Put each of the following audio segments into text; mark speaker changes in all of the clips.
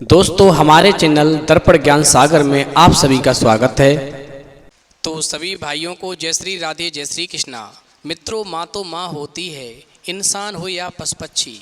Speaker 1: दोस्तों हमारे चैनल दर्पण ज्ञान सागर में आप सभी का स्वागत है। तो सभी भाइयों को जय श्री राधे जय श्री कृष्णा। मित्रों, माँ तो माँ होती है, इंसान हो या पशु पक्षी।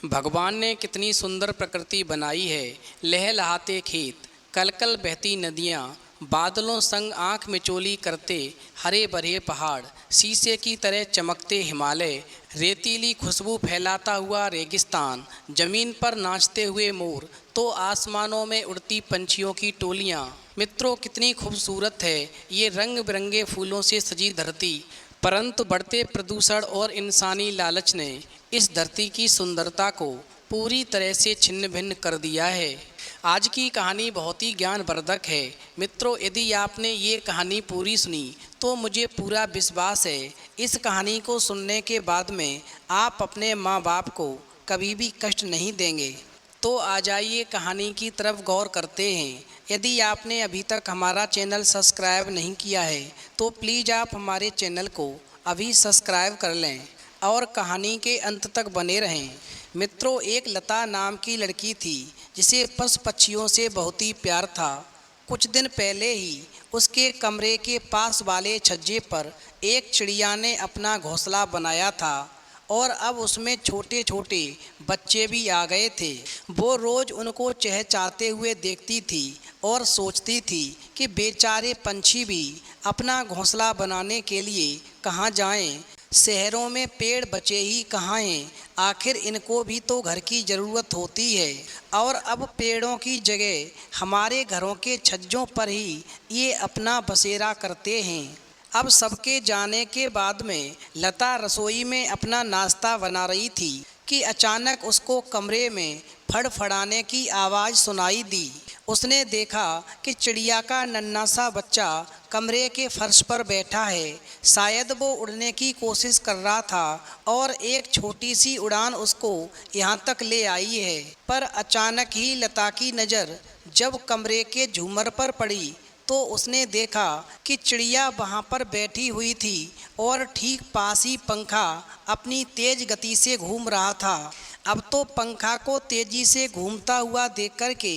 Speaker 1: भगवान ने कितनी सुंदर प्रकृति बनाई है। लहलहाते खेत, कलकल बहती नदियाँ, बादलों संग आँख मिचोली करते हरे भरे पहाड़, शीशे की तरह चमकते हिमालय, रेतीली खुशबू फैलाता हुआ रेगिस्तान, जमीन पर नाचते हुए मोर, तो आसमानों में उड़ती पंछियों की टोलियाँ। मित्रों, कितनी खूबसूरत है ये रंग बिरंगे फूलों से सजी धरती। परंतु बढ़ते प्रदूषण और इंसानी लालच ने इस धरती की सुंदरता को पूरी तरह से छिन्न भिन्न कर दिया है। आज की कहानी बहुत ही ज्ञानवर्धक है। मित्रों, यदि आपने ये कहानी पूरी सुनी तो मुझे पूरा विश्वास है इस कहानी को सुनने के बाद में आप अपने माँ बाप को कभी भी कष्ट नहीं देंगे। तो आ जाइए कहानी की तरफ गौर करते हैं। यदि आपने अभी तक हमारा चैनल सब्सक्राइब नहीं किया है तो प्लीज़ आप हमारे चैनल को अभी सब्सक्राइब कर लें और कहानी के अंत तक बने रहें। मित्रों, एक लता नाम की लड़की थी जिसे पशु पक्षियों से बहुत ही प्यार था। कुछ दिन पहले ही उसके कमरे के पास वाले छज्जे पर एक चिड़िया ने अपना घोंसला बनाया था और अब उसमें छोटे छोटे बच्चे भी आ गए थे। वो रोज़ उनको चहचहाते हुए देखती थी और सोचती थी कि बेचारे पंछी भी अपना घोंसला बनाने के लिए कहाँ जाएं। शहरों में पेड़ बचे ही कहाँ हैं, आखिर इनको भी तो घर की ज़रूरत होती है। और अब पेड़ों की जगह हमारे घरों के छज्जों पर ही ये अपना बसेरा करते हैं। अब सबके जाने के बाद में लता रसोई में अपना नाश्ता बना रही थी कि अचानक उसको कमरे में फड़फड़ाने की आवाज़ सुनाई दी। उसने देखा कि चिड़िया का नन्हा सा बच्चा कमरे के फर्श पर बैठा है। शायद वो उड़ने की कोशिश कर रहा था और एक छोटी सी उड़ान उसको यहाँ तक ले आई है। पर अचानक ही लता की नज़र जब कमरे के झूमर पर पड़ी तो उसने देखा कि चिड़िया वहाँ पर बैठी हुई थी और ठीक पास ही पंखा अपनी तेज गति से घूम रहा था। अब तो पंखा को तेजी से घूमता हुआ देख कर के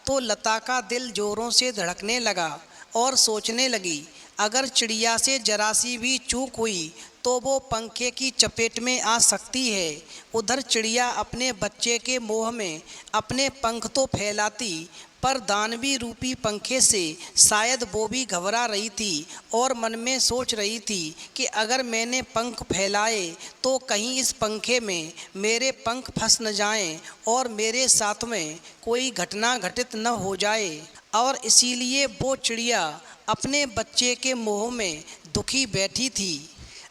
Speaker 1: तो लता का दिल जोरों से धड़कने लगा और सोचने लगी, अगर चिड़िया से जरा सी भी चूक हुई तो वो पंखे की चपेट में आ सकती है। उधर चिड़िया अपने बच्चे के मोह में अपने पंख तो फैलाती, पर दानवी रूपी पंखे से शायद वो भी घबरा रही थी और मन में सोच रही थी कि अगर मैंने पंख फैलाए तो कहीं इस पंखे में मेरे पंख फंस न जाएं और मेरे साथ में कोई घटना घटित न हो जाए। और इसीलिए वो चिड़िया अपने बच्चे के मोह में दुखी बैठी थी।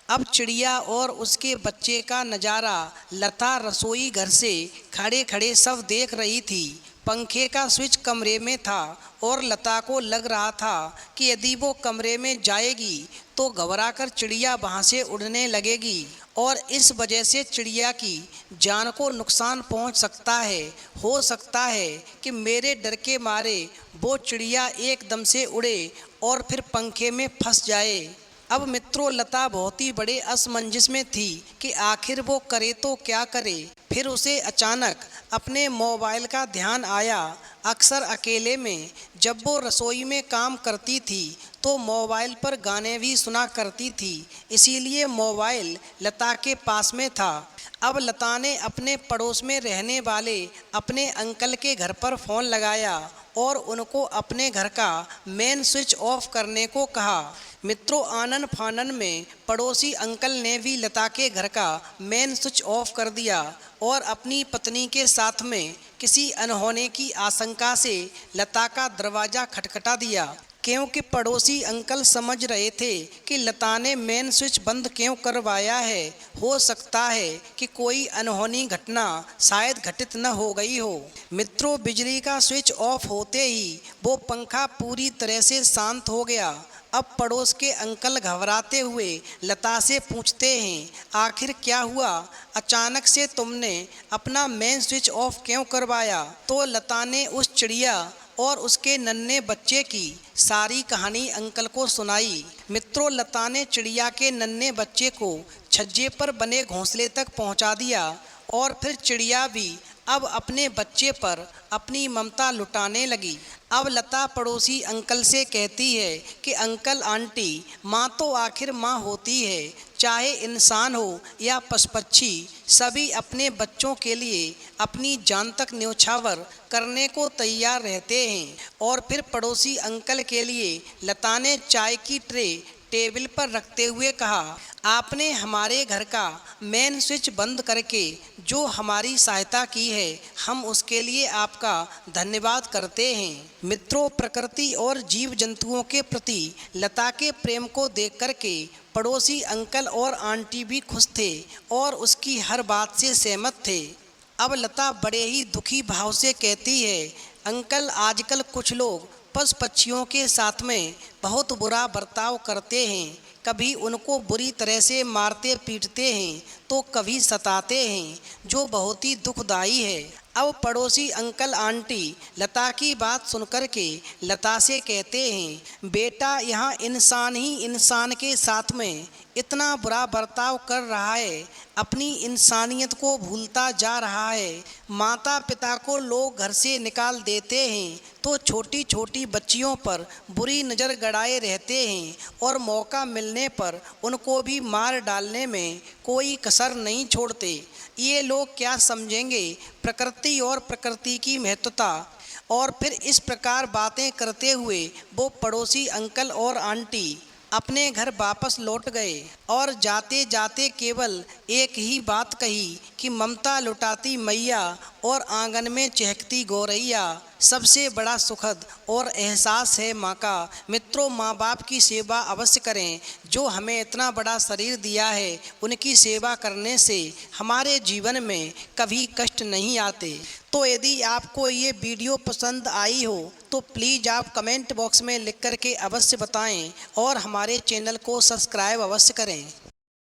Speaker 1: अब चिड़िया और उसके बच्चे का नज़ारा लता रसोई घर से खड़े खड़े सब देख रही थी। पंखे का स्विच कमरे में था और लता को लग रहा था कि यदि वो कमरे में जाएगी तो घबराकर चिड़िया वहाँ से उड़ने लगेगी और इस वजह से चिड़िया की जान को नुकसान पहुँच सकता है। हो सकता है कि मेरे डर के मारे वो चिड़िया एकदम से उड़े और फिर पंखे में फंस जाए। अब मित्रों, लता बहुत ही बड़े असमंजस में थी कि आखिर वो करे तो क्या करे। फिर उसे अचानक अपने मोबाइल का ध्यान आया। अक्सर अकेले में जब वो रसोई में काम करती थी तो मोबाइल पर गाने भी सुना करती थी, इसीलिए मोबाइल लता के पास में था। अब लता ने अपने पड़ोस में रहने वाले अपने अंकल के घर पर फ़ोन लगाया और उनको अपने घर का मेन स्विच ऑफ करने को कहा। मित्रों, आनन फानन में पड़ोसी अंकल ने भी लता के घर का मेन स्विच ऑफ कर दिया और अपनी पत्नी के साथ में किसी अनहोनी की आशंका से लता का दरवाज़ा खटखटा दिया, क्योंकि पड़ोसी अंकल समझ रहे थे कि लता ने मेन स्विच बंद क्यों करवाया है। हो सकता है कि कोई अनहोनी घटना शायद घटित न हो गई हो। मित्रों, बिजली का स्विच ऑफ होते ही वो पंखा पूरी तरह से शांत हो गया। अब पड़ोस के अंकल घबराते हुए लता से पूछते हैं, आखिर क्या हुआ? अचानक से तुमने अपना मेन स्विच ऑफ क्यों करवाया? तो लता ने उस चिड़िया और उसके नन्हे बच्चे की सारी कहानी अंकल को सुनाई। मित्रों, लता ने चिड़िया के नन्हे बच्चे को छज्जे पर बने घोंसले तक पहुंचा दिया और फिर चिड़िया भी अब अपने बच्चे पर अपनी ममता लुटाने लगी। अब लता पड़ोसी अंकल से कहती है कि अंकल आंटी, माँ तो आखिर माँ होती है, चाहे इंसान हो या पशु पक्षी, सभी अपने बच्चों के लिए अपनी जान तक न्यौछावर करने को तैयार रहते हैं। और फिर पड़ोसी अंकल के लिए लता ने चाय की ट्रे टेबल पर रखते हुए कहा, आपने हमारे घर का मेन स्विच बंद करके जो हमारी सहायता की है, हम उसके लिए आपका धन्यवाद करते हैं। मित्रों, प्रकृति और जीव जंतुओं के प्रति लता के प्रेम को देख करके पड़ोसी अंकल और आंटी भी खुश थे और उसकी हर बात से सहमत थे। अब लता बड़े ही दुखी भाव से कहती है, अंकल आजकल कुछ लोग पशु पक्षियों के साथ में बहुत बुरा बर्ताव करते हैं। कभी उनको बुरी तरह से मारते पीटते हैं तो कभी सताते हैं, जो बहुत ही दुखदाई है। अब पड़ोसी अंकल आंटी लता की बात सुनकर के लता से कहते हैं, बेटा यहाँ इंसान ही इंसान के साथ में इतना बुरा बर्ताव कर रहा है, अपनी इंसानियत को भूलता जा रहा है। माता पिता को लोग घर से निकाल देते हैं तो छोटी छोटी बच्चियों पर बुरी नज़र गड़ाए रहते हैं और मौका मिलने पर उनको भी मार डालने में कोई कसर नहीं छोड़ते। ये लोग क्या समझेंगे प्रकृति और प्रकृति की महत्वता। और फिर इस प्रकार बातें करते हुए वो पड़ोसी अंकल और आंटी अपने घर वापस लौट गए और जाते जाते केवल एक ही बात कही कि ममता लुटाती मैया और आंगन में चहकती गौरैया सबसे बड़ा सुखद और एहसास है माँ का। मित्रों, माँ बाप की सेवा अवश्य करें। जो हमें इतना बड़ा शरीर दिया है, उनकी सेवा करने से हमारे जीवन में कभी कष्ट नहीं आते। तो यदि आपको ये वीडियो पसंद आई हो तो प्लीज़ आप कमेंट बॉक्स में लिख कर के अवश्य बताएं और हमारे चैनल को सब्सक्राइब अवश्य करें।